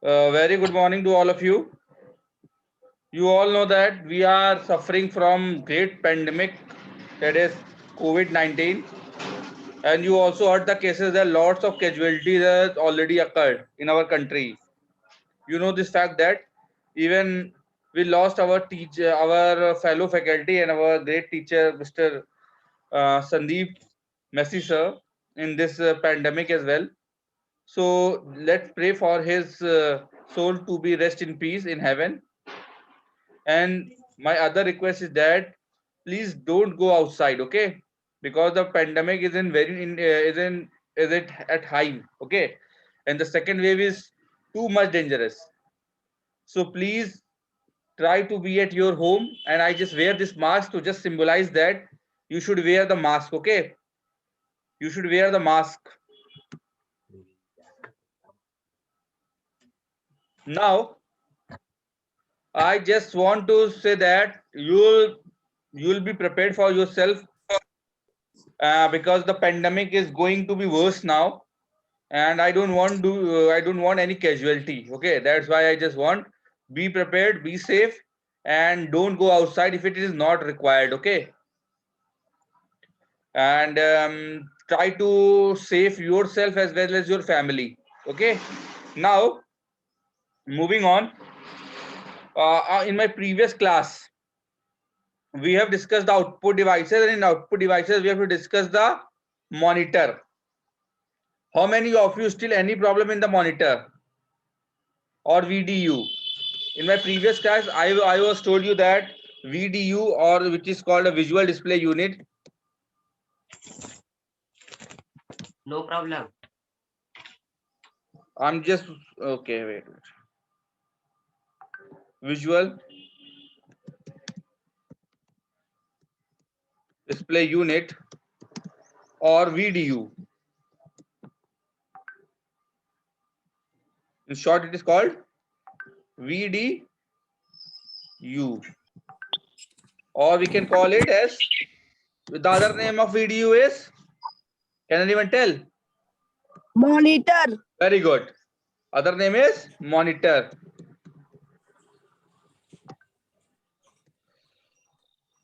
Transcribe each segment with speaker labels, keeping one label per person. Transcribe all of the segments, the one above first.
Speaker 1: Very good morning to all of you. You all know that we are suffering from great pandemic, that is COVID-19, and you also heard the cases that lots of casualties have already occurred in our country. You know this fact that even we lost our teacher, our fellow faculty, and our great teacher, Mr. Sandeep Messi sir, in this pandemic as well. So let's pray for his soul to be rest in peace in heaven. And my other request is that please don't go outside, okay? Because the pandemic is in very is it at high, okay? And the second wave is too much dangerous. So please try to be at your home. And I just wear this mask to just symbolize that you should wear the mask, okay? You should wear the mask. Now, I just want to say that you'll be prepared for yourself because the pandemic is going to be worse now, and I don't want any casualty. Okay, that's why I just want be prepared, be safe, and don't go outside if it is not required. Okay, and try to save yourself as well as your family. Okay, now moving on. In my previous class, we have discussed the output devices, and in output devices we have to discuss the monitor. How many of you still any problem in the monitor or VDU? In my previous class, I was told you that VDU, or which is called a visual display unit.
Speaker 2: No problem.
Speaker 1: I'm just okay. Wait. Visual display unit or VDU. In short, it is called VDU, or we can call it as the other name of VDU is. Can anyone tell?
Speaker 3: Monitor.
Speaker 1: Very good. Other name is monitor.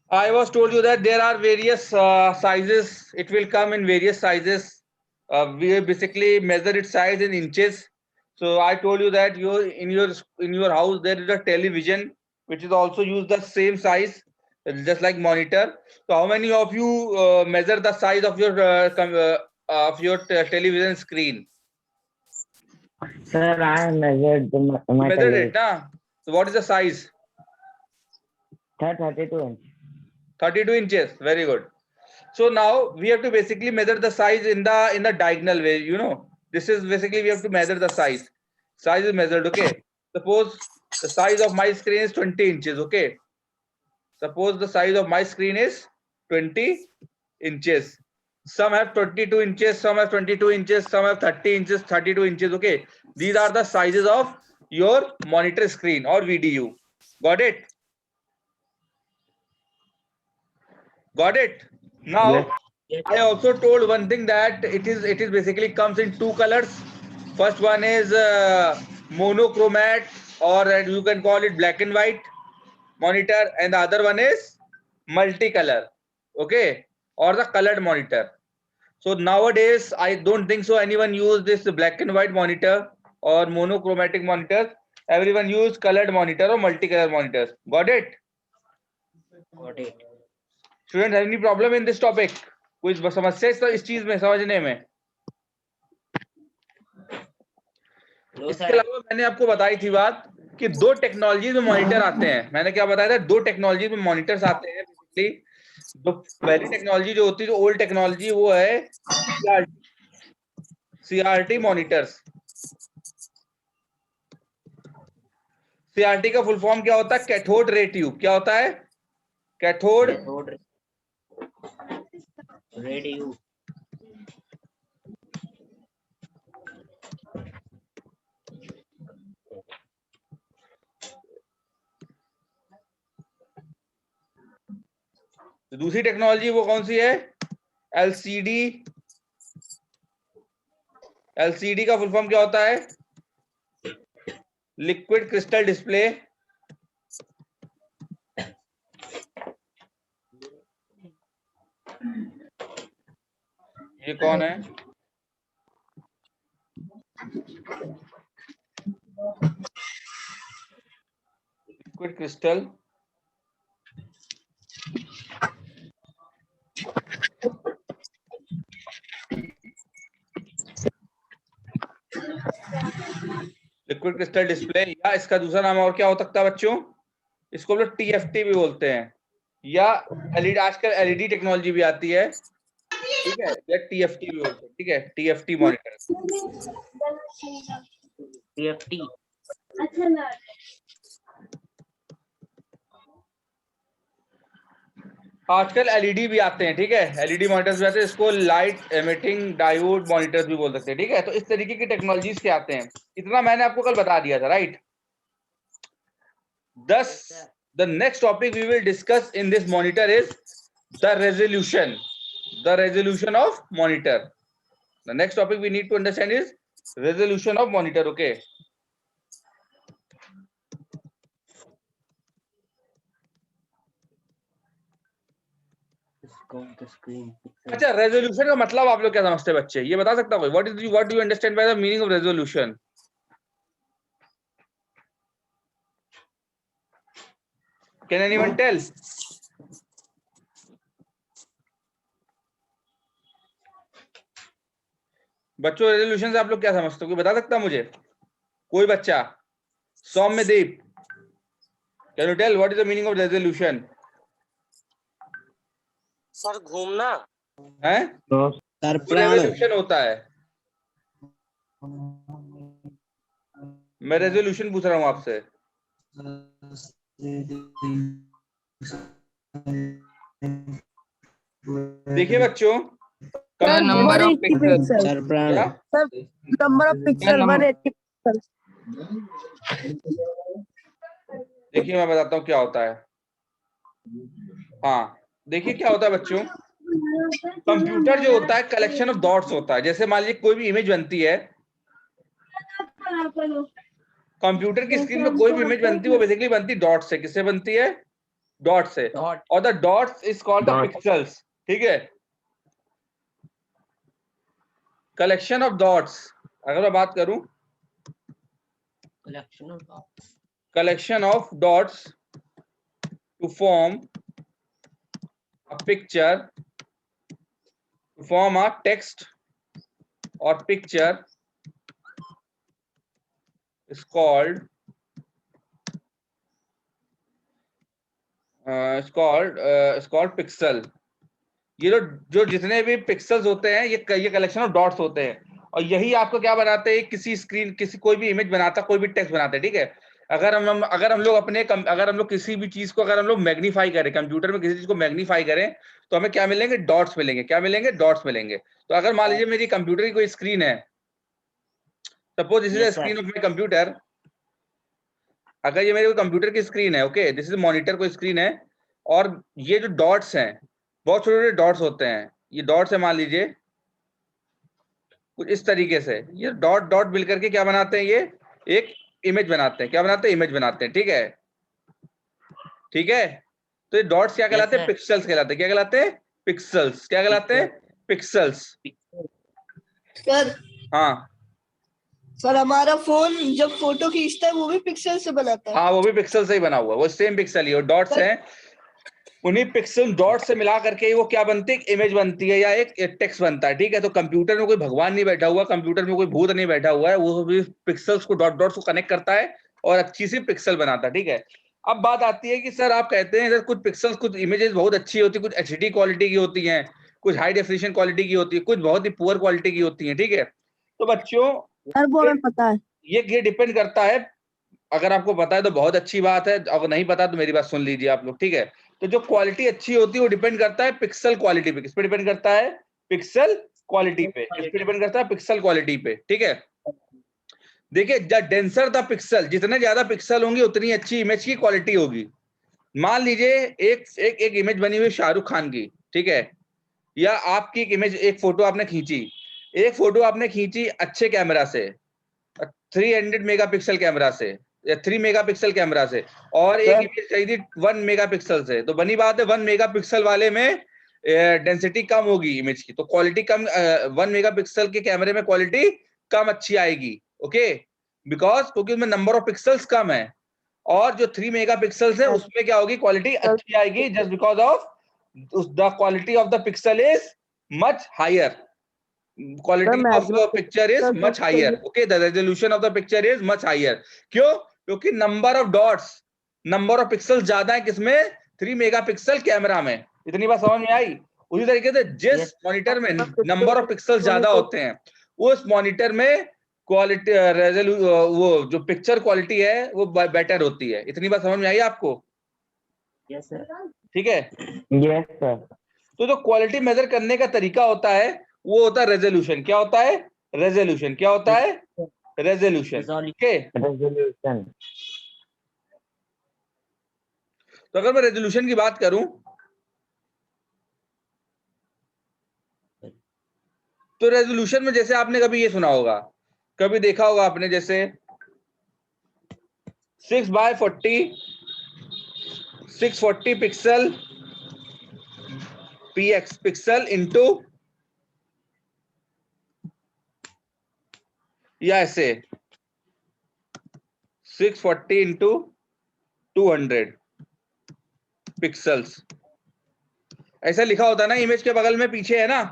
Speaker 1: I was told you that there are various sizes. It will come in various sizes. We basically measure its size in inches. So I told you that in your house there is a television which is also used the same size, just like monitor. So how many of you measure the size of your television screen?
Speaker 2: Sir, I measured my
Speaker 1: You measured
Speaker 2: television.
Speaker 1: it, nah? So what is the size?
Speaker 2: 32 inch.
Speaker 1: 32 inches. Very good. So now we have to basically measure the size in the diagonal way. You know, this is basically we have to measure the size. Size is measured. Okay. Suppose the size of my screen is 20 inches. Okay. Suppose the size of my screen is 20 inches. Some have 22 inches, some have 22 inches, some have 30 inches, 32 inches. Okay. These are the sizes of your monitor screen or VDU. Got it? Got it? Now,
Speaker 2: Yes.
Speaker 1: I also told one thing that it is basically comes in two colors. First one is monochromat, or you can call it black and white monitor, and the other one is multicolor. Okay, or the colored monitor. So nowadays, I don't think so anyone use this black and white monitor or monochromatic monitors. Everyone use colored monitor or multicolor monitors. Got it?
Speaker 2: Got it.
Speaker 1: Students, have any problem in this topic? कुछ समस्या इस चीज में समझने में?
Speaker 2: No,
Speaker 1: इसके
Speaker 2: sir.
Speaker 1: अलावा मैंने आपको बताई थी बात कि दो टेक्नोलॉजी में मॉनिटर आते हैं. मैंने क्या बताया था? दो टेक्नोलॉजी में मॉनिटर्स आते हैं. बेसिकली जो पहली टेक्नोलॉजी जो होती है, जो ओल्ड टेक्नोलॉजी, वो है सीआरटी मॉनिटर्स. सीआरटी का फुल फॉर्म क्या होता है? Cathode ray tube. क्या होता है? Cathode
Speaker 2: ray tube.
Speaker 1: दूसरी टेक्नोलॉजी वो कौन सी है? एलसीडी. एलसीडी का फुल फॉर्म क्या होता है? लिक्विड क्रिस्टल डिस्प्ले, ये कौन है? Liquid crystal liquid crystal display, या इसका दूसरा नाम और क्या हो सकता है बच्चों? इसको हम लोग TFT भी बोलते हैं, या एलईडी, आजकल एलईडी टेक्नोलॉजी भी आती है, ठीक है, या TFT भी बोलते हैं, ठीक है, TFT मॉनिटर।
Speaker 2: TFT
Speaker 1: आजकल एलईडी भी आते हैं, ठीक है, एलईडी मॉनिटर्स भी आते हैं, इसको लाइट एमिटिंग डायोड मॉनिटर्स भी बोल सकते हैं, ठीक है। तो इस तरीके की टेक्नोलॉजीज के आते हैं, इतना मैंने आपको कल बता दिया था, right. The next topic we will discuss in this monitor is the resolution of monitor. The next topic we need to understand is resolution of monitor. Okay,
Speaker 2: the screen.
Speaker 1: अच्छा, रेजोल्यूशन का मतलब आप लोग क्या समझते हैं बच्चे, ये बता सकता कोई? what do you understand by the meaning of resolution? Can anyone tell? बच्चों, रेजोल्यूशन से आप लोग क्या समझते हो, कोई बता सकता मुझे? कोई बच्चा? Soumyadeep, can you tell what is the meaning of resolution?
Speaker 4: Sir घूमना
Speaker 1: है
Speaker 3: सर
Speaker 1: रेजोल्यूशन होता है। मैं रेजोल्यूशन पूछ रहा हूँ आपसे। देखिए बच्चों,
Speaker 3: number of pixels,
Speaker 1: sir
Speaker 3: number of pixel 180 pixel.
Speaker 1: देखिए मैं बताता हूँ क्या होता है। हाँ देखिए क्या होता है बच्चों, कंप्यूटर जो होता है कलेक्शन ऑफ डॉट्स होता है। जैसे मान लीजिए कोई भी इमेज बनती है, कंप्यूटर की स्क्रीन में कोई भी इमेज बनती है, वो बेसिकली बनती है डॉट से। किससे बनती है? डॉट से। और the dots is called the pixels, ठीक है। कलेक्शन ऑफ डॉट्स, अगर मैं बात करूं, collection of dots to form a picture, to form a text or picture is called pixel. ये जो जितने भी पिक्सल्स होते हैं ये कलेक्शन ऑफ डॉट्स होते हैं, और यही आपको क्या बनाते हैं, किसी स्क्रीन, किसी कोई भी इमेज बनाता, कोई भी टेक्स्ट बनाते हैं, ठीक है। अगर हम लोग किसी भी चीज को अगर हम लोग मैग्नीफाई करें, कंप्यूटर में किसी चीज को मैग्नीफाई करें, तो हमें क्या मिलेंगे? डॉट्स मिलेंगे। क्या मिलेंगे? डॉट्स मिलेंगे। तो अगर मान लीजिए मेरी कंप्यूटर की कोई स्क्रीन है, suppose this is the screen of my computer. अगर ये मेरे कंप्यूटर की स्क्रीन है, ओके, दिस इज मॉनिटर कोई स्क्रीन है, और ये जो डॉट्स हैं बहुत छोटे छोटे डॉट्स होते हैं। ये डॉट्स है, मान लीजिए कुछ इस तरीके से, ये डॉट डॉट मिल करके क्या बनाते हैं? ये एक इमेज बनाते हैं। क्या बनाते हैं? इमेज बनाते हैं, ठीक है, ठीक है। तो ये डॉट्स क्या कहलाते हैं? पिक्सेल्स कहलाते हैं। क्या कहलाते हैं? पिक्सेल्स। क्या कहलाते हैं? पिक्सेल्स।
Speaker 3: सर
Speaker 1: हाँ
Speaker 3: सर, हमारा फोन जब फोटो खींचता है वो भी पिक्सल से बनाता है।
Speaker 1: हाँ, वो भी पिक्सल से ही बना हुआ है, वो सेम पिक्सल ही है, डॉट्स हैं, उन्हीं पिक्सल डॉट से मिला करके वो क्या बनती है? एक इमेज बनती है या एक टेक्स्ट बनता है, ठीक है। तो कंप्यूटर में कोई भगवान नहीं बैठा हुआ, कंप्यूटर में कोई भूत नहीं बैठा हुआ है, वो भी पिक्सल्स को डॉट्स को कनेक्ट करता है और अच्छी सी पिक्सल बनाता है, ठीक है। अब बात आती है कि सर आप कहते हैं सर कुछ पिक्सल्स, कुछ इमेजेस बहुत अच्छी होती है, कुछ HD क्वालिटी की होती हैं, कुछ हाई डेफिनेशन क्वालिटी की होती है, कुछ बहुत ही पुअर क्वालिटी की होती है, ठीक है। तो बच्चों
Speaker 3: सर वो हमें पता है।
Speaker 1: ये डिपेंड करता है। अगर आपको पता है तो बहुत अच्छी बात है, अगर नहीं पता तो मेरी बात सुन लीजिए आप लोग, ठीक है। तो जो क्वालिटी अच्छी होती है वो डिपेंड करता है पिक्सल क्वालिटी पे। किस पे डिपेंड करता है? पिक्सल क्वालिटी पे। किस पे डिपेंड करता है? पिक्सल क्वालिटी पे, ठीक है। देखिए, द डेंसर द पिक्सल, जितने ज्यादा पिक्सल होंगे उतनी अच्छी इमेज की क्वालिटी होगी। मान लीजिए एक इमेज बनी हुई शाहरुख खान की, ठीक है, या आपकी एक इमेज, एक फोटो आपने खींची अच्छे कैमरा से, 300 मेगापिक्सल कैमरा से, या 3 मेगापिक्सल कैमरा से, और एक इमेज चाहिए थी 1 मेगापिक्सल से। तो बनी बात है 1 मेगापिक्सल वाले में डेंसिटी कम होगी इमेज की, तो क्वालिटी कम, 1 मेगापिक्सल के कैमरे में क्वालिटी कम अच्छी आएगी। ओके, बिकॉज क्योंकि उसमें नंबर ऑफ पिक्सल्स कम है, और जो 3 मेगापिक्सल्स है उसमें क्या होगी, क्वालिटी अच्छी आएगी, just because of the quality of the pixel is much higher, quality of the picture is much higher. Okay, the resolution of the picture is much higher. क्यों? क्योंकि number of dots, number of pixels ज्यादा है किसमें, 3 megapixel camera में। इतनी बात समझ में आई? उसी तरीके से जिस मॉनिटर में नंबर ऑफ पिक्सल ज्यादा होते हैं, उस मॉनिटर में क्वालिटी वो जो पिक्चर क्वालिटी है वो बेटर होती है। इतनी बात समझ में आई आपको?
Speaker 2: Yes sir.
Speaker 1: ठीक है।
Speaker 2: Yes sir.
Speaker 1: तो जो क्वालिटी मेजर करने का तरीका होता है वो होता है रेजोल्यूशन। क्या होता है? रेजोल्यूशन। क्या होता है? रेजोल्यूशन। Okay,
Speaker 2: resolution.
Speaker 1: तो अगर मैं रेजोल्यूशन की बात करूं तो रेजोल्यूशन में जैसे आपने कभी ये सुना होगा, कभी देखा होगा आपने, जैसे 640 पिक्सल px पिक्सल इंटू, या ऐसे 640 इंटू 200 पिक्सल्स, ऐसा लिखा होता है ना इमेज के बगल में, पीछे है ना,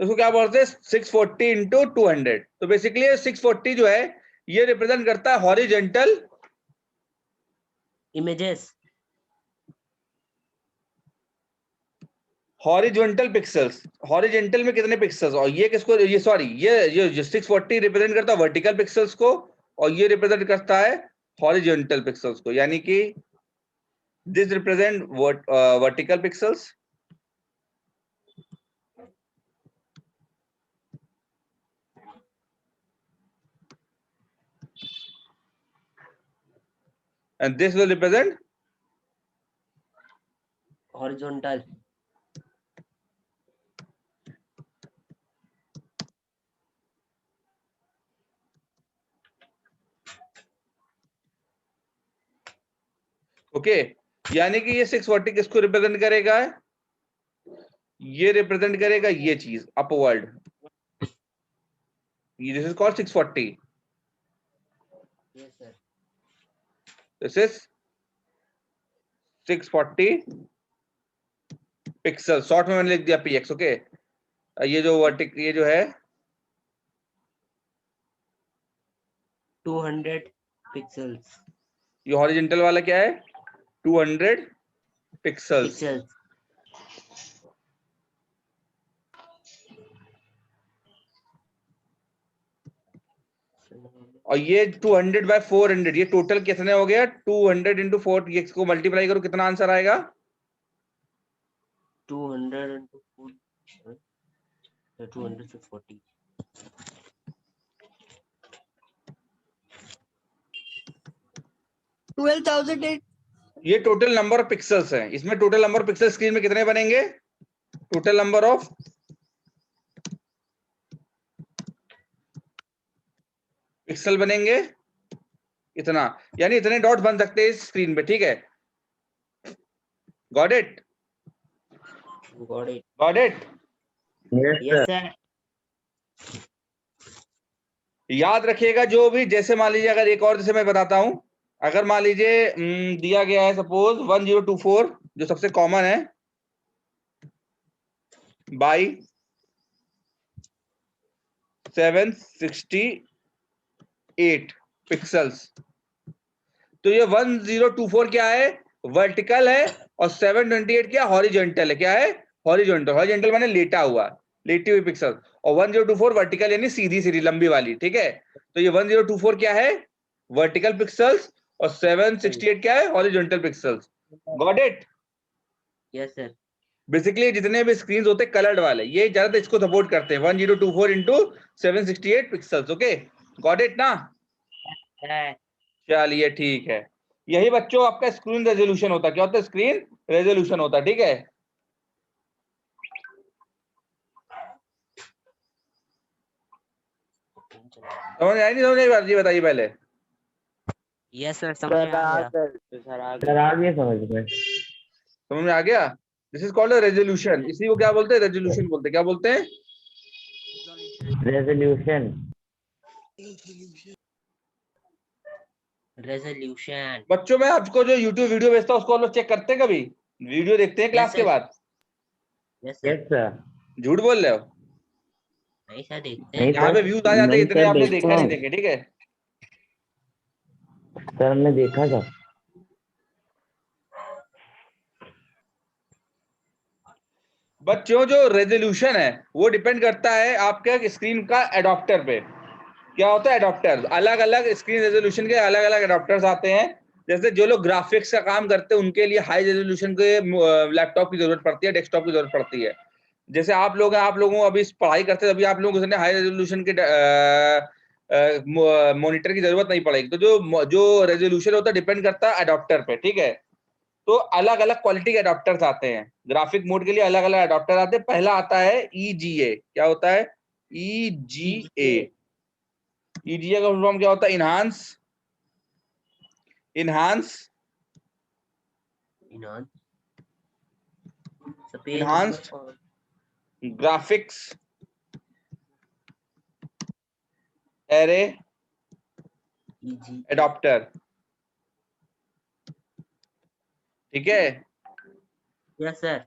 Speaker 1: तो उसको क्या बोलते हैं, 640 इंटू 200। तो बेसिकली 640 जो है ये रिप्रेजेंट करता है horizontal
Speaker 2: images.
Speaker 1: Horizontal pixels. Horizontal में कितने पिक्सल्स, और ये किसको, ये सॉरी, ये 640 रिप्रेजेंट करता है वर्टिकल पिक्सल्स को, और ये रिप्रेजेंट करता है हॉरिजॉन्टल पिक्सल्स को, यानी कि this represent vertical pixels and this will represent
Speaker 2: horizontal.
Speaker 1: Okay, यानी कि ये 640 किसको रिप्रेजेंट करेगा, ये रिप्रेजेंट करेगा ये चीज upward, this is called 640,
Speaker 2: yes sir.
Speaker 1: This is 640 pixel, short में मैंने लिख दिया px। ओके, ये जो वर्टिक, ये जो है
Speaker 2: 200 पिक्सल्स।
Speaker 1: ये हॉरिजेंटल वाला क्या है, 200 पिक्सल्स।
Speaker 2: पिक्सल्स।
Speaker 1: और ये 200 बाय 400, ये टोटल कितने हो गया, 200 इंटू 4, ये को मल्टीप्लाई करो, कितना आंसर आएगा,
Speaker 2: 200 into 4, 200 से 40।
Speaker 1: ये टोटल नंबर ऑफ पिक्सल्स है। इसमें total number of pixel screen में कितने बनेंगे, टोटल नंबर ऑफ पिक्सल बनेंगे इतना, यानी इतने डॉट बन सकते हैं इस स्क्रीन पे। ठीक है, got it?
Speaker 2: Got it.
Speaker 1: Got it?
Speaker 2: Yes sir.
Speaker 1: याद रखिएगा जो भी, जैसे मान लीजिए, अगर एक और जैसे मैं बताता हूं, अगर मान लीजिए दिया गया है सपोज 1024 जो सबसे कॉमन है बाई 768 पिक्सल्स, तो ये 1024 क्या है, वर्टिकल है, और 728 क्या, हॉरिजॉन्टल है। क्या है, हॉरिजॉन्टल। हॉरिजॉन्टल माने लेटा हुआ, लेटी हुई पिक्सल, और 1024 वर्टिकल यानी सीधी सीधी लंबी वाली। ठीक है, तो ये 1024 क्या है, वर्टिकल पिक्सल्स, और 768 क्या है, horizontal pixels. Got it?
Speaker 2: Yes sir.
Speaker 1: Basically जितने भी स्क्रीन होते हैं कलर्ड वाले, ये ज्यादातर इसको सपोर्ट करते हैं, 1024 into 768 pixels. Okay, got it ना? चलिए ठीक है, यही बच्चों आपका स्क्रीन रेजोल्यूशन होता है। क्या होता है, स्क्रीन रेजोल्यूशन होता है। ठीक है, समझ आई नहीं समझ आई बात जी, बताइए पहले।
Speaker 2: यस सर, समझ में आ गया।
Speaker 4: सर आ गया समझ में।
Speaker 1: समझ में आ गया? This is called resolution. इसी को क्या बोलते हैं? रेजोल्यूशन बोलते हैं। क्या बोलते हैं?
Speaker 4: रेजोल्यूशन।
Speaker 2: रेजोल्यूशन।
Speaker 1: बच्चों में आपको जो YouTube वीडियो भेजता हूं उसको आप लोग चेक करते हैं? कभी वीडियो देखते हैं क्लास के बाद?
Speaker 2: Yes
Speaker 4: yes
Speaker 2: sir.
Speaker 4: सर।
Speaker 1: झूठ बोल रहे हो?
Speaker 2: नहीं सर, देखते
Speaker 4: नहीं
Speaker 2: हैं।
Speaker 1: यहाँ पे व्यूज आ जाते हैं
Speaker 4: नहीं
Speaker 1: इतने,
Speaker 4: सर,
Speaker 1: आपने
Speaker 4: देखते
Speaker 1: देखा नहीं
Speaker 4: हैं
Speaker 1: देखे, ठीक है?
Speaker 4: सर, हमने देखा था।
Speaker 1: बच्चों जो रेजोल्यूशन है वो डिपेंड करता है आपके स्क्रीन का एडॉप्टर पे। क्या होता है एडॉप्टर? अलग अलग स्क्रीन रेजोल्यूशन के अलग अलग एडॉप्टर्स आते हैं। जैसे जो लोग ग्राफिक्स का काम करते हैं उनके लिए हाई रेजोल्यूशन के लैपटॉप की जरूरत पड़ती है, डेस्कटॉप की जरूरत पड़ती है। जैसे आप लोग हैं, आप लोगों अभी पढ़ाई करते हैं, अभी आप लोगों को हाई रेजोल्यूशन के मॉनिटर की जरूरत नहीं पड़ेगी। तो जो रेजोल्यूशन होता है डिपेंड करता है एडॉप्टर पे, ठीक है? तो अलग अलग क्वालिटी के अडॉप्टर्स आते हैं। ग्राफिक मोड के लिए अलग अलग अडॉप्टर आते हैं। पहला आता है EGA। क्या होता है? EGA। EGA का फुल फॉर्म क्या होता है? Enhance enhanced graphics array adopter, ठीक है?
Speaker 2: Yes sir.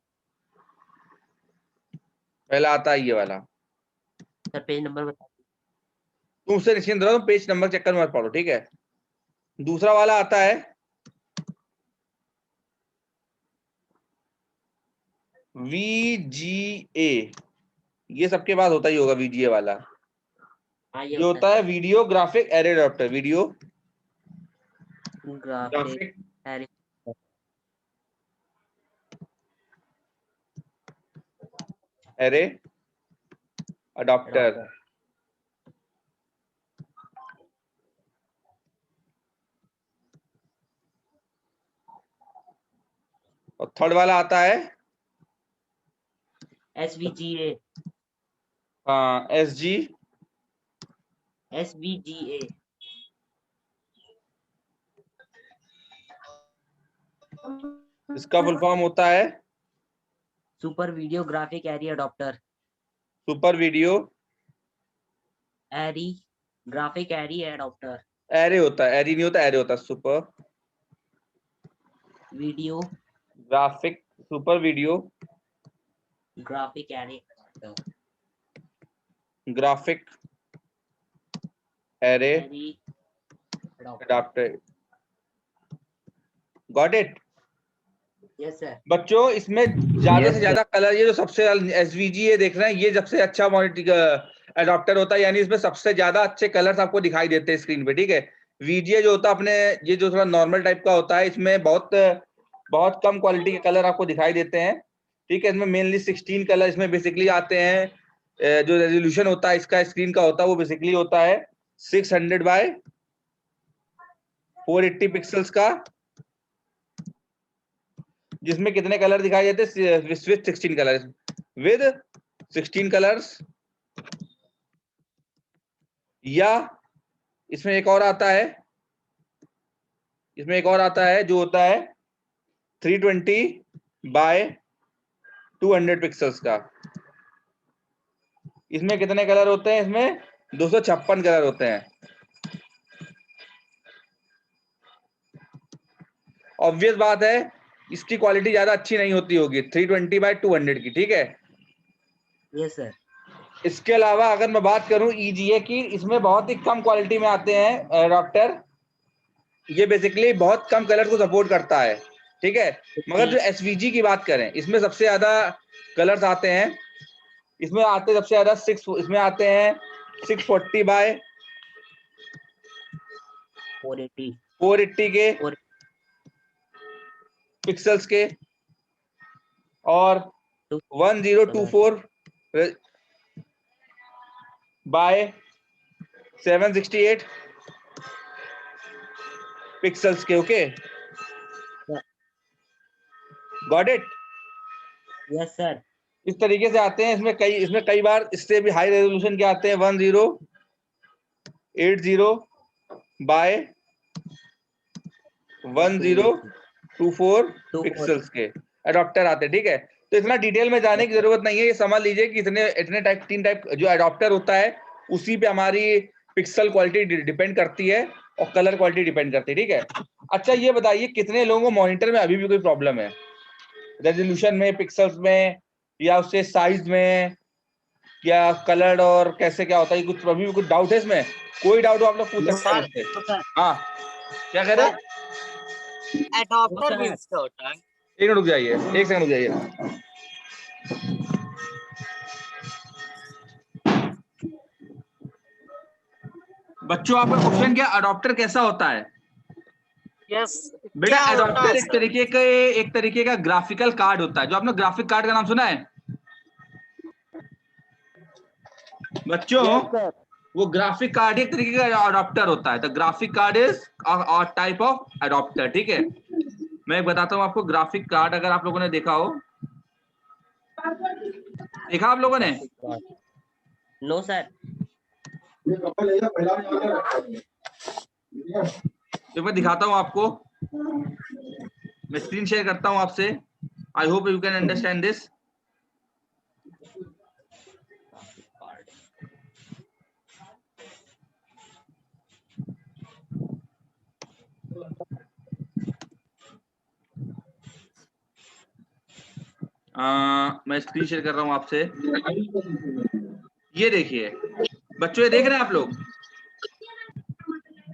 Speaker 1: पहला आता है ये वाला।
Speaker 2: सर पेज नंबर बता।
Speaker 1: तुम उससे निश्चिंत रहो, तुम पेज नंबर चक्कर मत पड़ो, ठीक है? दूसरा वाला आता है VGA। ये सबके पास होता ही होगा VGA वाला।
Speaker 2: ये
Speaker 1: जो होता है video graphic array adopter. Video
Speaker 2: graphic array
Speaker 1: array adopter. और थर्ड वाला आता है
Speaker 2: SVGA।
Speaker 1: हाँ,
Speaker 2: SVGA।
Speaker 1: इसका फुल फॉर्म होता है
Speaker 2: super video graphic array adapter.
Speaker 1: Super video
Speaker 2: एरी ग्राफिक एरे अडॉप्टर।
Speaker 1: एरे होता है, एरी नहीं होता, एरे होता है। Super
Speaker 2: video graphic array
Speaker 1: graphic array
Speaker 2: adapter.
Speaker 1: Adapter. Got it?
Speaker 2: Yes sir.
Speaker 1: बच्चों इसमें ज्यादा
Speaker 4: Yes,
Speaker 1: से ज्यादा कलर, ये जो सबसे SVGA देख रहे हैं, ये सबसे अच्छा अडॉप्टर होता है। यानी इसमें सबसे ज्यादा अच्छे कलर्स आपको दिखाई देते हैं स्क्रीन पे, ठीक है? VGA जो होता है अपने, ये जो थोड़ा नॉर्मल टाइप का होता है, इसमें बहुत बहुत कम क्वालिटी के कलर आपको दिखाई देते हैं, ठीक है? इसमें मेनली 16 कलर इसमें बेसिकली आते हैं। जो रेजोल्यूशन होता है इसका स्क्रीन का होता है वो बेसिकली होता है 600 बाय 480 पिक्सल्स का, जिसमें कितने कलर दिखाई देते हैं? With 16 colours, with 16 colours. या इसमें एक और आता है, जो होता है 320 बाय 200 पिक्सल्स का। इसमें कितने कलर होते हैं? इसमें 256 कलर होते हैं। ऑब्वियस बात है इसकी क्वालिटी ज्यादा अच्छी नहीं होती होगी 320 बाय 200 की, ठीक है?
Speaker 2: Yes sir.
Speaker 1: इसके अलावा अगर मैं बात करूं EGA की, इसमें बहुत ही कम क्वालिटी में आते हैं अडॉप्टर। ये बेसिकली बहुत कम कलर को सपोर्ट करता है, ठीक है? मगर जो SVG की बात करें, इसमें सबसे ज्यादा कलर्स आते हैं। इसमें आते सबसे ज्यादा इसमें आते हैं 640 बाय 480 के पिक्सल्स के, और 1024 बाय 768 पिक्सल्स के। Okay, got it?
Speaker 2: Yes sir.
Speaker 1: इस तरीके से आते हैं। इसमें कई बार इससे भी हाई रेजोल्यूशन के आते हैं 1080 बाय 1024 पिक्सल्स के अडॉप्टर आते हैं, ठीक है। तो इतना डिटेल में जाने की जरूरत नहीं है, ये समझ लीजिए कि इतने टाइप 3 टाइप जो अडॉप्टर होता है उसी पे हमारी पिक्सल क्वालिटी डिपेंड करती है और कलर क्वालिटी डिपेंड करती है, ठीक है। अच्छा ये बताइए कितने लोगों को मॉनिटर में अभी भी कोई प्रॉब्लम है, रेजोल्यूशन में, पिक्सल्स में, या उससे साइज में, या कलर और कैसे क्या होता है, कुछ अभी भी कुछ डाउट है इसमें? कोई डाउट हो आप लोग पूछ सकते हैं मुझसे। हाँ क्या कह रहे हैं?
Speaker 5: एडॉप्टर मींस क्या होता है?
Speaker 1: एक मिनट रुक जाइए, एक सेकंड रुक जाइए। बच्चों आपका क्वेश्चन क्या, अडॉप्टर कैसा होता है?
Speaker 5: यस,
Speaker 1: बेटा
Speaker 5: क्या होता
Speaker 1: अडॉप्टर
Speaker 5: है
Speaker 1: एक तरीके का ग्राफिकल कार्ड होता है। जो आपने ग्राफिक कार्ड का नाम सुना है बच्चों? वो ग्राफिक कार्ड एक तरीके का अडॉप्टर होता है। The graphic card is a type of adopter, ठीक है। मैं एक बताता हूँ आपको, ग्राफिक कार्ड अगर आप लोगों ने देखा हो, देखा आप लोगों ने?
Speaker 2: No sir.
Speaker 1: तो मैं दिखाता हूँ आपको, मैं स्क्रीन शेयर करता हूँ आपसे। I hope you can understand this. मैं स्क्रीन शेयर कर रहा हूँ आपसे। ये देखिए बच्चों, ये देख रहे हैं आप लोग?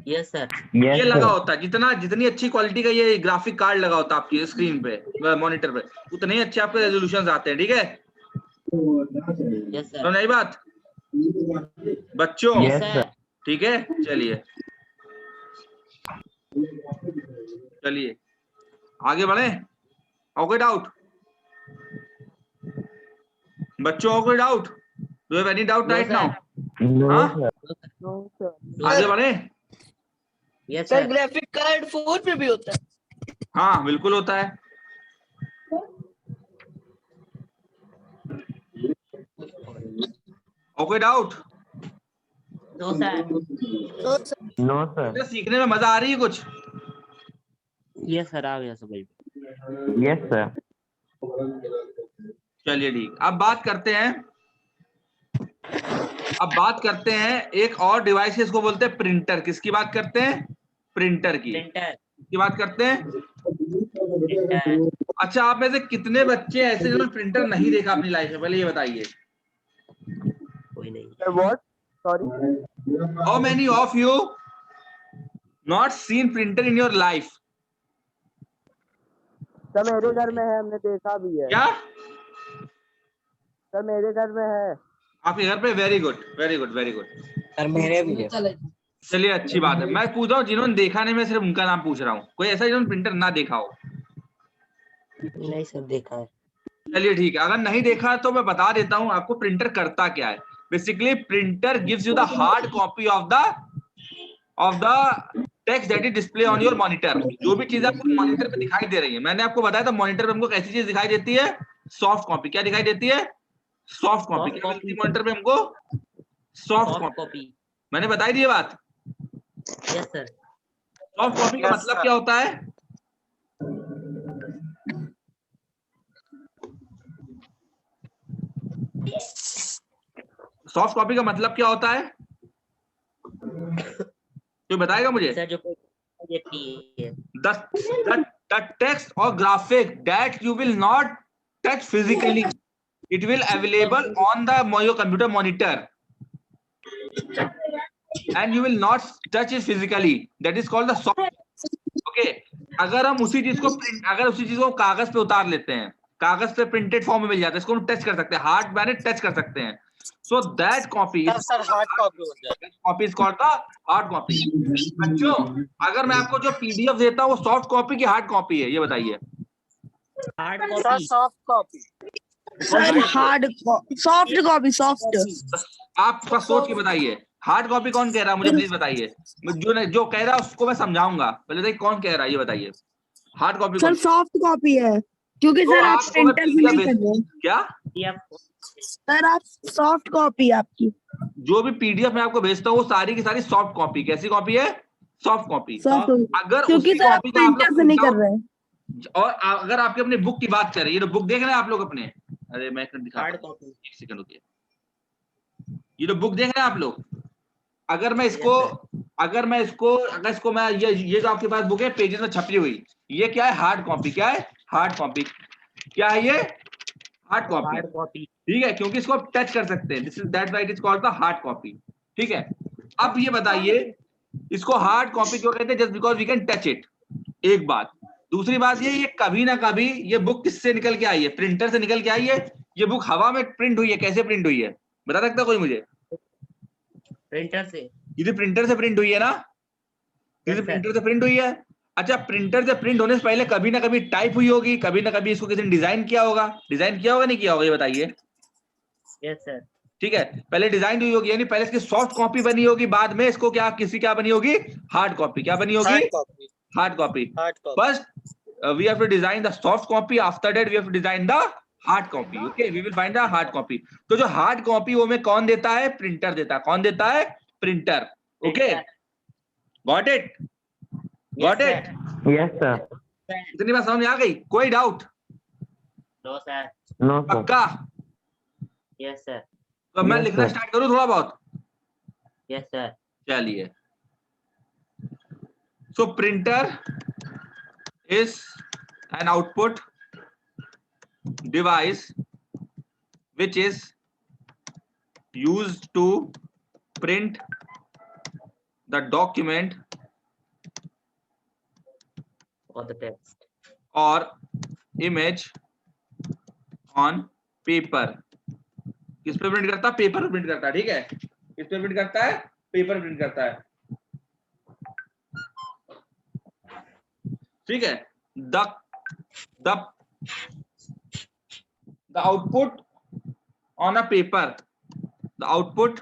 Speaker 2: Yes sir.
Speaker 1: ये लगा होता है, जितनी अच्छी क्वालिटी का ये ग्राफिक कार्ड लगा होता है आपकी स्क्रीन पे, मॉनिटर पे, उतने ही अच्छे आपके रेजोल्यूशन आते हैं, ठीक है।
Speaker 2: Yes sir.
Speaker 1: तो नहीं बात बच्चों?
Speaker 2: Yes sir.
Speaker 1: ठीक है, चलिए चलिए आगे बढ़े। और कोई डाउट बच्चों? और कोई doubt? Do have any doubt right now? हाँ आगे बढ़े।
Speaker 2: Yes
Speaker 3: sir
Speaker 2: sir.
Speaker 3: Graphic card phone पे भी होता है?
Speaker 1: हाँ बिल्कुल होता है। और कोई doubt?
Speaker 2: No sir.
Speaker 4: No sir.
Speaker 1: सीखने में मजा आ रही है कुछ?
Speaker 2: यस सर, आ गया समझ।
Speaker 4: Yes sir.
Speaker 1: चलिए ठीक, अब बात करते हैं एक और डिवाइस, इसको बोलते हैं प्रिंटर। किसकी बात करते हैं? प्रिंटर की।
Speaker 2: प्रिंटर।
Speaker 1: की बात करते हैं।
Speaker 2: प्रिंटर।
Speaker 1: अच्छा आप में से कितने बच्चे ऐसे जिन्होंने प्रिंटर नहीं देखा अपनी लाइफ में, पहले ये बताइए।
Speaker 2: कोई नहीं।
Speaker 5: What? Sorry,
Speaker 1: how many of you not seen printer in your life?
Speaker 5: Sir मेरे घर में है, हमने देखा भी है।
Speaker 1: क्या?
Speaker 5: सर मेरे घर में है।
Speaker 1: आपके घर पे? Very good very good very good.
Speaker 2: Sir मेरे भी है।
Speaker 1: चलिए अच्छी बात है। मैं पूछ रहा हूँ जिन्होंने देखा नहीं, मैं सिर्फ उनका नाम पूछ रहा हूँ। कोई ऐसा जिन्होंने प्रिंटर ना देखा हो?
Speaker 2: नहीं सर, देखा है।
Speaker 1: चलिए ठीक है, अगर नहीं देखा तो मैं बता देता हूँ आपको प्रिंटर करता क्या है। Basically printer gives you the hard copy of the text that is display on your monitor. जो भी चीज आपको मॉनिटर पे दिखाई दे रही है, मैंने आपको बताया था मॉनिटर पे हमको कैसी चीज दिखाई देती है? Soft copy. क्या दिखाई देती है? Soft copy. मॉनिटर पे हमको सॉफ्ट
Speaker 2: कॉपी।
Speaker 1: मैंने बताई दी ये बात।
Speaker 2: Yes sir.
Speaker 1: सॉफ्ट कॉपी का मतलब क्या होता है? सॉफ्ट कॉपी का मतलब क्या होता है? कोई बताएगा मुझे?
Speaker 2: सर जो देती है
Speaker 1: the text or graphic that you will not touch physically, it will available on the your computer monitor and you will not touch it physically, that is called the soft. Okay, अगर हम उसी चीज को कागज पे उतार लेते हैं, कागज पे प्रिंटेड फॉर्म में मिल जाता है, इसको हम टच कर सकते हैं, हार्ड मैंने टच कर सकते हैं। So that copy is
Speaker 5: hard copy हो जाता है।
Speaker 1: copy is called the hard copy. बच्चों अगर मैं आपको जो पीडीएफ देता हूँ वो सॉफ्ट कॉपी की हार्ड कॉपी है, ये बताइए।
Speaker 2: Hard
Speaker 5: sir
Speaker 2: copy.
Speaker 5: Soft copy.
Speaker 3: Sir hard soft copy soft.
Speaker 1: आप थोड़ा सोच के बताइए, हार्ड कॉपी कौन कह रहा है मुझे प्लीज बताइए। जो कह रहा है उसको मैं समझाऊंगा, पहले देखिए कौन कह रहा है ये बताइए। Hard copy
Speaker 3: sir soft copy है, क्योंकि
Speaker 1: तो
Speaker 3: सर आप
Speaker 1: आपको मैं
Speaker 3: प्रिंटर से नहीं कर रहे।
Speaker 1: क्या?
Speaker 3: सर आप सॉफ्ट कॉपी आपकी।
Speaker 1: जो भी पीडीएफ मैं आपको भेजता हूँ वो सारी की सारी सॉफ्ट कॉपी। कैसी कॉपी है? Soft copy.
Speaker 6: सॉफ्ट,
Speaker 1: अगर
Speaker 6: क्योंकि
Speaker 1: उसी
Speaker 6: सर
Speaker 1: कॉपी का आप
Speaker 6: प्रिंटर
Speaker 1: लोग
Speaker 6: से नहीं
Speaker 1: print
Speaker 6: कर
Speaker 1: out-
Speaker 6: रहे हैं।
Speaker 1: और अगर आपके अपने बुक की बात करें, ये तो बुक देख रहे हैं आप लोग अपने, अरे मैं दिखा
Speaker 2: हार्ड कॉपी।
Speaker 1: एक सेकंड रुकिए, ये तो बुक देख रहे हैं आप लोग। अगर मैं इसको अगर इसको मैं ये जो आपके पास बुक है पेजेस में छपी हुई, ये क्या है? Hard copy. क्या है? Hard copy. क्या है ये? Hard copy.
Speaker 2: Hard copy.
Speaker 1: ठीक है, क्योंकि इसको आप टच कर सकते हैं। This is that why it is called the hard copy. ठीक है, अब ये बताइए इसको हार्ड कॉपी क्यों कहते हैं? Just because we can touch it. एक बात। दूसरी बात ये कभी ना कभी ये बुक किससे निकल के आई है? प्रिंटर से निकल के आई है। ये बुक हवा में प्रिंट हुई है। कैसे प्रिंट हुई है बता सकता कोई मुझे?
Speaker 2: प्रिंटर से।
Speaker 1: ये प्रिंटर से प्रिंट हुई है ना? ये प्रिंटर से प्रिंट हुई है। अच्छा, प्रिंटर से प्रिंट होने से पहले कभी ना कभी टाइप हुई होगी, कभी ना कभी इसको किसी ने डिजाइन किया होगा। डिजाइन किया होगा नहीं किया होगा ये बताइए?
Speaker 2: Yes sir.
Speaker 1: ठीक है, पहले डिजाइन हुई होगी, यानी पहले इसकी सॉफ्ट कॉपी बनी होगी, बाद में इसको क्या बनी होगी? Hard copy. क्या बनी होगी? Hard copy. First we have to design the soft copy, after that we have to design the hard copy. Okay, we will find the hard copy. तो जो हार्ड कॉपी वो में कौन देता है? प्रिंटर देता है। कौन देता है? Printer. Okay, got it? Got it?
Speaker 4: Yes, sir.
Speaker 1: इतनी बात समझ में आ गई? कोई doubt?
Speaker 2: No sir.
Speaker 4: No, sir.
Speaker 1: पक्का?
Speaker 2: Yes sir.
Speaker 1: तो मैं
Speaker 4: Yes,
Speaker 1: लिखना
Speaker 4: sir.
Speaker 1: स्टार्ट करूं थोड़ा बहुत?
Speaker 2: Yes sir.
Speaker 1: चलिए, so printer is an output device which is used to print the document
Speaker 2: और the text
Speaker 1: or image on paper। किस पे प्रिंट करता है? पेपर पे प्रिंट करता है। ठीक है, किस पे प्रिंट करता है? पेपर प्रिंट करता है। ठीक है, the output on a paper, the output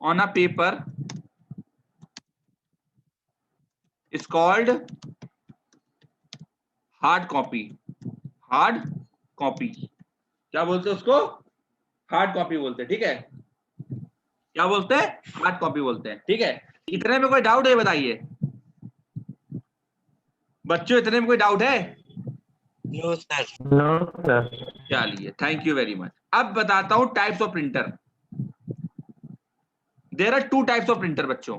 Speaker 1: on a paper is called hard copy. Hard copy क्या बोलते हैं उसको? हार्ड कॉपी बोलते हैं। ठीक है, क्या बोलते हैं? हार्ड कॉपी बोलते हैं। ठीक है, इतने में कोई डाउट है बताइए बच्चों? इतने में कोई डाउट है?
Speaker 5: No sir.
Speaker 4: No, sir.
Speaker 1: चलिए, थैंक यू वेरी मच। अब बताता हूं types of printer. There are 2 types of printer बच्चों।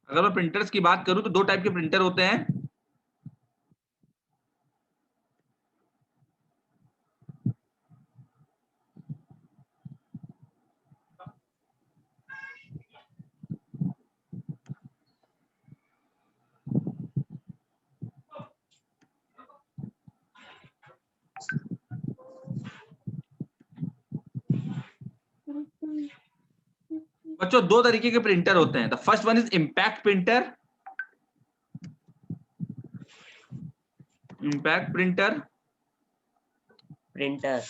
Speaker 1: अगर मैं प्रिंटर्स की बात करूं तो 2 टाइप के प्रिंटर होते हैं। बच्चों 2 तरीके के प्रिंटर होते हैं। The first one is impact printer. Impact printer.
Speaker 2: Printer.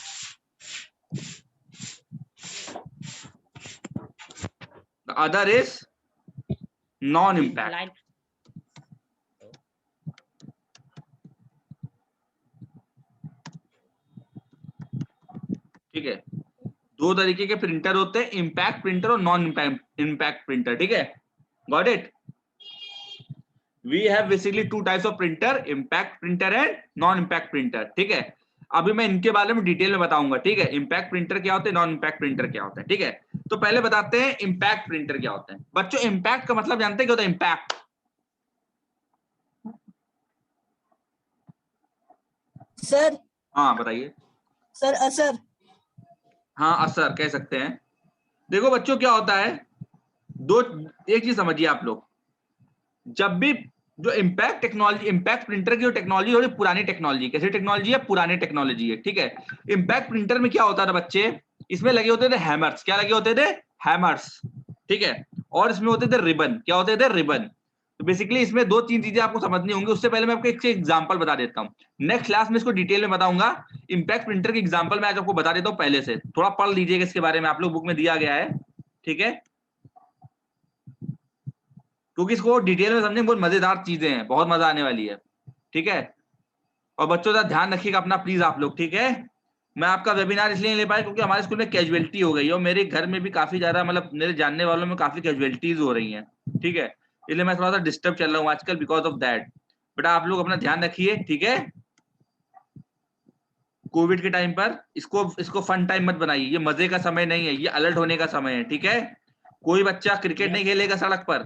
Speaker 1: The other is non impact. ठीक है, 2 तरीके के प्रिंटर होते हैं, इम्पैक्ट प्रिंटर और नॉन इम्पैक्ट प्रिंटर। ठीक है, got it? We have basically 2 types of printer, impact printer and non impact printer. ठीक है, अभी मैं इनके बारे में डिटेल में बताऊंगा। ठीक है, इम्पैक्ट प्रिंटर क्या होते हैं, नॉन इम्पैक्ट प्रिंटर क्या होता है। ठीक है, तो पहले बताते हैं इम्पैक्ट प्रिंटर क्या होता है। बच्चों इम्पैक्ट का मतलब जानते हैं क्या होता है? Impact,
Speaker 3: sir.
Speaker 1: हाँ बताइए।
Speaker 3: सर असर।
Speaker 1: हाँ, असर कह सकते हैं। देखो बच्चों क्या होता है, एक चीज समझिए आप लोग। जब भी जो इम्पैक्ट टेक्नोलॉजी, इम्पैक्ट प्रिंटर की जो टेक्नोलॉजी थोड़ी पुरानी टेक्नोलॉजी, कैसी टेक्नोलॉजी है? पुरानी टेक्नोलॉजी है। ठीक है, इम्पैक्ट प्रिंटर में क्या होता था बच्चे? इसमें लगे होते थे हैमर्स। क्या लगे होते थे? हैमर्स। ठीक है, और इसमें होते थे रिबन। क्या होते थे? रिबन। तो बेसिकली इसमें 2-3 चीजें आपको समझनी होंगी। उससे पहले मैं आपको एक एग्जांपल बता देता हूँ। नेक्स्ट क्लास में इसको डिटेल में बताऊंगा। इम्पैक्ट प्रिंटर की एग्जांपल मैं आज आपको बता देता हूँ। पहले से थोड़ा पढ़ लीजिएगा इसके बारे में, आप लोग बुक में दिया गया है। ठीक है, क्योंकि इसको डिटेल में समझेंगे, बहुत मजेदार चीजें हैं, बहुत मजा आने वाली है। ठीक है, और बच्चों का ध्यान रखिएगा अपना प्लीज आप लोग। ठीक है, मैं आपका वेबिनार इसलिए नहीं ले पाया क्योंकि हमारे स्कूल में कैजुअलिटी हो गई है और मेरे घर में भी काफी ज्यादा मतलब मेरे जानने वालों में काफी कैजुअलिटीज हो रही हैं, ठीक है, इसलिए मैं थोड़ा सा डिस्टर्ब चल रहा हूँ आजकल बिकॉज ऑफ दैट। बेटा आप लोग अपना ध्यान रखिए, ठीक है। कोविड के टाइम पर इसको फन टाइम मत बनाइए, ये मजे का समय नहीं है, ये अलर्ट होने का समय है, ठीक है। कोई बच्चा क्रिकेट नहीं खेलेगा सड़क पर।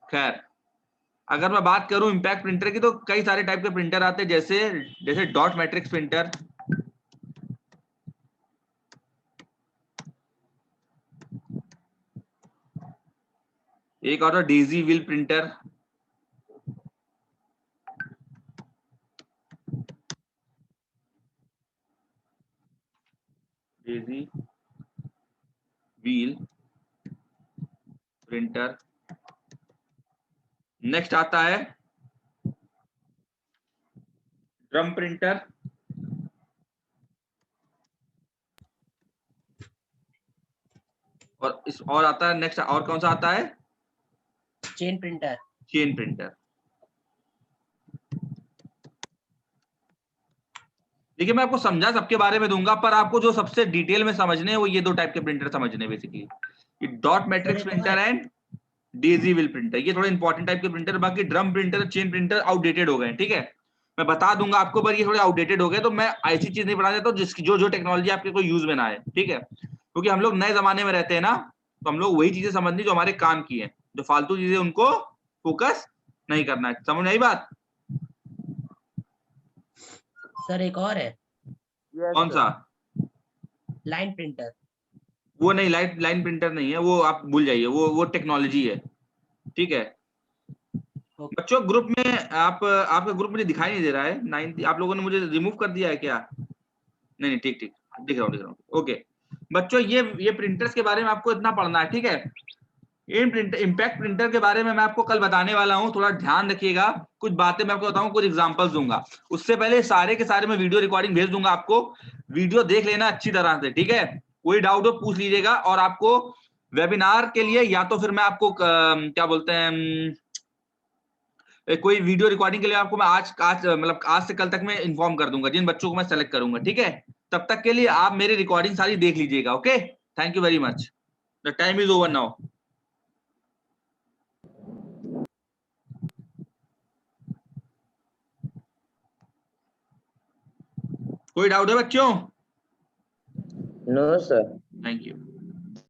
Speaker 1: खैर, अगर मैं बात करूं इम्पैक्ट प्रिंटर की तो कई सारे टाइप के प्रिंटर आते हैं, जैसे डॉट मैट्रिक्स प्रिंटर, एक और Daisy wheel printer, Daisy wheel printer. Next आता है ड्रम प्रिंटर, और आता है नेक्स्ट, और कौन सा आता है?
Speaker 2: Chain printer.
Speaker 1: Chain printer. देखिए मैं आपको समझा सबके बारे में दूंगा, पर आपको जो सबसे डिटेल में समझने हैं वो ये दो टाइप के प्रिंटर समझने हैं बेसिकली, ये dot matrix printer and Daisy wheel printer, ये थोड़े इंपॉर्टेंट टाइप के प्रिंटर। बाकी drum printer, chain printer outdated हो गए, ठीक है। मैं बता दूंगा आपको, पर ये थोड़े आउटडेटेड हो गए, तो मैं ऐसी चीज नहीं पढ़ा देता हूं जिसकी जो टेक्नोलॉजी आपके कोई यूज में ना आए, ठीक है, क्योंकि हम लोग नए जमाने में रहते हैं ना, तो हम लोग वही चीजें समझनी जो हमारे काम की है, जो फालतू चीजें उनको फोकस नहीं करना है। समझ में आई बात?
Speaker 2: सर एक और है,
Speaker 1: कौन सा?
Speaker 2: Line printer.
Speaker 1: वो नहीं, लाइन प्रिंटर नहीं है वो, आप भूल जाइए, वो टेक्नोलॉजी है, ठीक है। बच्चों ग्रुप में आपका ग्रुप मुझे दिखाई नहीं दे रहा है। 9 आप लोगों ने मुझे रिमूव कर दिया है क्या? नहीं, ठीक ठीक, दिख रहा हूँ। ओके बच्चों, ये प्रिंटर्स के बारे में आपको इतना पढ़ना है, ठीक है। इम्पैक्ट प्रिंटर के बारे में मैं आपको कल बताने वाला हूँ, थोड़ा ध्यान रखिएगा। कुछ बातें मैं आपको बताऊँ, कुछ एग्जांपल्स दूंगा, उससे पहले सारे के सारे मैं वीडियो रिकॉर्डिंग भेज दूंगा आपको, वीडियो देख लेना अच्छी तरह से, ठीक है। कोई डाउट हो पूछ लीजिएगा, और आपको वेबिनार के लिए या तो फिर मैं आपको क्या बोलते हैं, कोई वीडियो रिकॉर्डिंग के लिए आपको मैं आज मतलब आज से कल तक मैं इन्फॉर्म कर दूंगा जिन बच्चों को मैं सेलेक्ट करूंगा, ठीक है। तब तक के लिए आप मेरी रिकॉर्डिंग सारी देख लीजिएगा। Okay, thank you very much, the time is over now. कोई डाउट है बच्चों?
Speaker 5: No, sir.
Speaker 1: Thank you.